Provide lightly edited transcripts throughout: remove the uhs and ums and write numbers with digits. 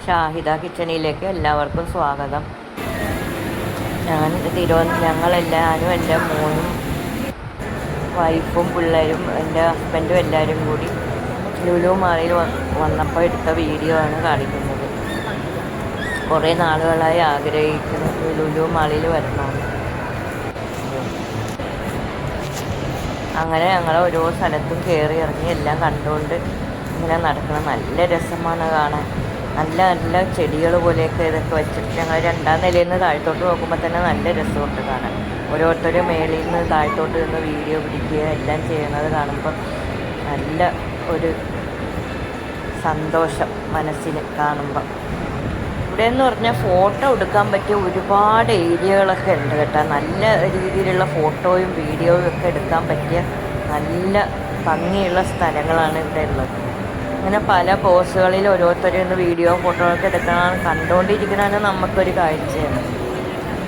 ഷാഹിദ കിച്ചണിലേക്ക് എല്ലാവർക്കും സ്വാഗതം. ഞങ്ങളെല്ലാവരും എൻ്റെ മോനും വൈഫും പിള്ളേരും എൻ്റെ ഹസ്ബൻഡും എല്ലാവരും കൂടി ലുലു മാളിൽ വന്നപ്പോൾ എടുത്ത വീഡിയോ ആണ് കാണിക്കുന്നത്. കുറേ നാളുകളായി ആഗ്രഹിക്കുന്നു ലുലു മാളിൽ വരണമെന്ന്. അങ്ങനെ ഞങ്ങൾ ഓരോ സ്ഥലത്തും കയറി ഇറങ്ങി എല്ലാം കണ്ടുകൊണ്ട് ഇങ്ങനെ നടക്കണം. നല്ല രസമാണ് കാണാൻ. നല്ല നല്ല ചെടികൾ പോലെയൊക്കെ ഇതൊക്കെ വെച്ചിട്ട് ഞങ്ങൾ രണ്ടാം നിലയിൽ നിന്ന് താഴത്തോട്ട് നോക്കുമ്പോൾ തന്നെ നല്ല രസമുണ്ട് കാണാൻ. ഓരോരുത്തരും മേളിൽ നിന്ന് താഴത്തോട്ട് നിന്ന് വീഡിയോ പിടിക്കുക എല്ലാം ചെയ്യുന്നത് കാണുമ്പോൾ നല്ല ഒരു സന്തോഷം മനസ്സിന് കാണുമ്പം. ഇവിടെ എന്ന് പറഞ്ഞാൽ ഫോട്ടോ എടുക്കാൻ പറ്റിയ ഒരുപാട് ഏരിയകളൊക്കെ ഉണ്ട് കേട്ടോ. നല്ല രീതിയിലുള്ള ഫോട്ടോയും വീഡിയോയും ഒക്കെ എടുക്കാൻ പറ്റിയ നല്ല ഭംഗിയുള്ള സ്ഥലങ്ങളാണ് ഇവിടെ ഉള്ളത്. അങ്ങനെ പല പോസുകളിൽ ഓരോരുത്തരും ഇന്ന് വീഡിയോ ഫോട്ടോയൊക്കെ എടുക്കണം. കണ്ടുകൊണ്ടിരിക്കണമെന്ന് നമുക്കൊരു കാഴ്ചയാണ്.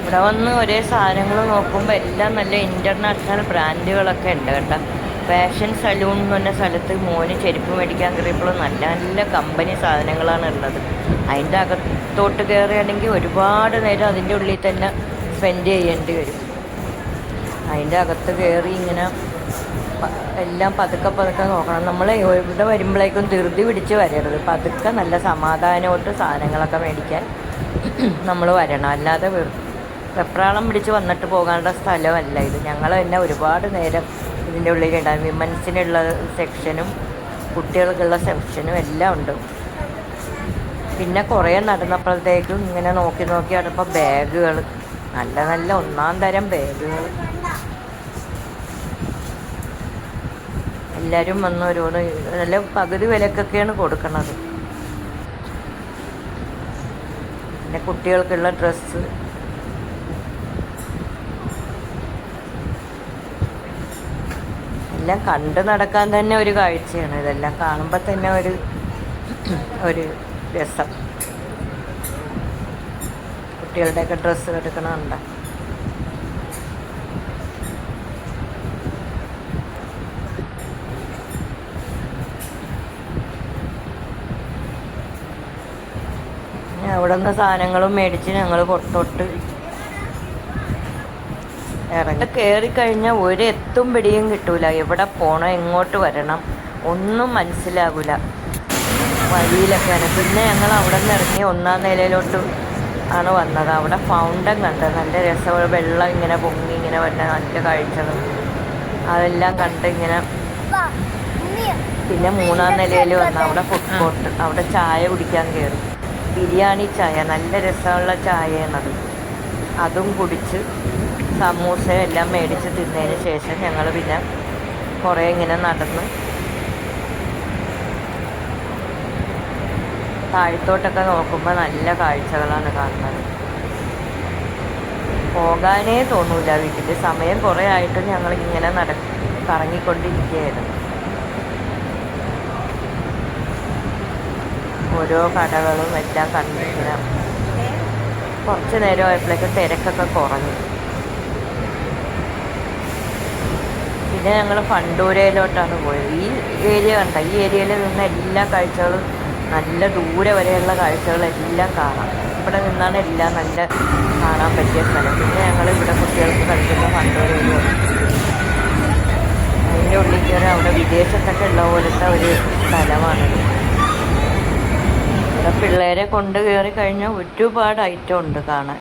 ഇവിടെ വന്ന് ഒരേ സാധനങ്ങൾ നോക്കുമ്പോൾ എല്ലാം നല്ല ഇൻ്റർനാഷണൽ ബ്രാൻഡുകളൊക്കെ ഉണ്ട് കേട്ടോ. ഫാഷൻ സലൂൺ എന്ന് പറഞ്ഞ സ്ഥലത്ത് മോന് ചെരുപ്പ് മേടിക്കാൻ കയറിയപ്പോൾ നല്ല നല്ല കമ്പനി സാധനങ്ങളാണ് ഉള്ളത്. അതിൻ്റെ അകത്തോട്ട് കയറുകയാണെങ്കിൽ ഒരുപാട് നേരം അതിൻ്റെ ഉള്ളിൽ തന്നെ സ്പെൻഡ് ചെയ്യേണ്ടി വരും. അതിൻ്റെ അകത്ത് കയറി ഇങ്ങനെ എല്ലാം പതുക്കെ നോക്കണം. നമ്മൾ ഇവിടെ വരുമ്പോഴേക്കും ധൃതി പിടിച്ച് വരരുത്. പതുക്കെ നല്ല സമാധാനമായിട്ട് സാധനങ്ങളൊക്കെ മേടിക്കാൻ നമ്മൾ വരണം. അല്ലാതെ വെപ്രാളം പിടിച്ച് വന്നിട്ട് പോകാനുള്ള സ്ഥലമല്ല ഇത്. ഞങ്ങൾ തന്നെ ഒരുപാട് നേരം ഇതിൻ്റെ ഉള്ളിലുണ്ടാകും. വിമൻസിനുള്ള സെക്ഷനും കുട്ടികൾക്കുള്ള സെക്ഷനും എല്ലാം ഉണ്ട്. പിന്നെ കുറേ നടന്നപ്പോഴത്തേക്കും ഇങ്ങനെ നോക്കി നടന്നപ്പോൾ ബാഗുകൾ, നല്ല നല്ല ഒന്നാം തരം ബാഗുകൾ എല്ലാവരും വന്ന് ഓരോന്ന് നല്ല പകുതി വിലക്കൊക്കെയാണ് കൊടുക്കുന്നത്. പിന്നെ കുട്ടികൾക്കുള്ള ഡ്രസ്സ്, എല്ലാം കണ്ട് നടക്കാൻ തന്നെ ഒരു കാഴ്ചയാണ്. ഇതെല്ലാം കാണുമ്പോൾ തന്നെ ഒരു രസം. കുട്ടികളുടെയൊക്കെ ഡ്രസ്സ് എടുക്കണമുണ്ട്. അവിടെ നിന്ന് സാധനങ്ങളും മേടിച്ച് ഞങ്ങൾ പുറത്തോട്ട് ഇറങ്ങി. കയറിക്കഴിഞ്ഞാൽ ഒരു എത്തും പിടിയും കിട്ടൂല. എവിടെ പോകണം, എങ്ങോട്ട് വരണം ഒന്നും മനസ്സിലാകില്ല വഴിയിലൊക്കെയാണ്. പിന്നെ ഞങ്ങൾ അവിടെ നിന്ന് ഇറങ്ങി ഒന്നാം നിലയിലോട്ട് ആണ് വന്നത്. അവിടെ ഫൗണ്ടൻ കണ്ടത് നല്ല രസമുള്ള വെള്ളം ഇങ്ങനെ പൊങ്ങി ഇങ്ങനെ വരുന്ന നല്ല കാഴ്ചകൾ അതെല്ലാം കണ്ട് ഇങ്ങനെ. പിന്നെ മൂന്നാം നിലയിൽ വന്ന് അവിടെ ഫുഡ് കോർട്ട്, അവിടെ ചായ കുടിക്കാൻ കയറി. ബിരിയാണി ചായ, നല്ല രസമുള്ള ചായയാണത്. അതും കുടിച്ച് സമൂസ എല്ലാം മേടിച്ച് തിന്നതിന് ശേഷം ഞങ്ങൾ പിന്നെ കുറേ ഇങ്ങനെ നടന്ന് താഴത്തോട്ടൊക്കെ നോക്കുമ്പോൾ നല്ല കാഴ്ചകളാണ് കാണുന്നത്. പോകാനേ തോന്നൂല വീട്ടിൽ. സമയം കുറേ ആയിട്ട് ഞങ്ങൾ ഇങ്ങനെ കറങ്ങിക്കൊണ്ടിരിക്കുകയായിരുന്നു. ഓരോ കടകളും എല്ലാം കണ്ടിങ്ങനെ കുറച്ച് നേരം ആയപ്പോഴേക്കും തിരക്കൊക്കെ കുറഞ്ഞു. പിന്നെ ഞങ്ങൾ ഫണ്ടൂരയിലോട്ടാണ് പോയത്. ഈ ഏരിയ കണ്ട, ഈ ഏരിയയിൽ നിന്ന് എല്ലാ കാഴ്ചകളും നല്ല ദൂരെ വരെയുള്ള കാഴ്ചകളെല്ലാം കാണാം. ഇവിടെ നിന്നാണ് എല്ലാം നല്ല കാണാൻ പറ്റിയ സ്ഥലം. പിന്നെ ഞങ്ങൾ ഇവിടെ കുട്ടികൾക്ക് കളിക്കുന്ന ഫണ്ടൂരയിൽ അതിൻ്റെ ഉള്ളിൽ കയറി അവിടെ വിദേശത്തൊക്കെ ഉള്ള പോലത്തെ ഒരു സ്ഥലമാണിത്. ഇവിടെ പിള്ളേരെ കൊണ്ട് കയറി കഴിഞ്ഞാൽ ഒരുപാട് ഐറ്റം ഉണ്ട് കാണാൻ.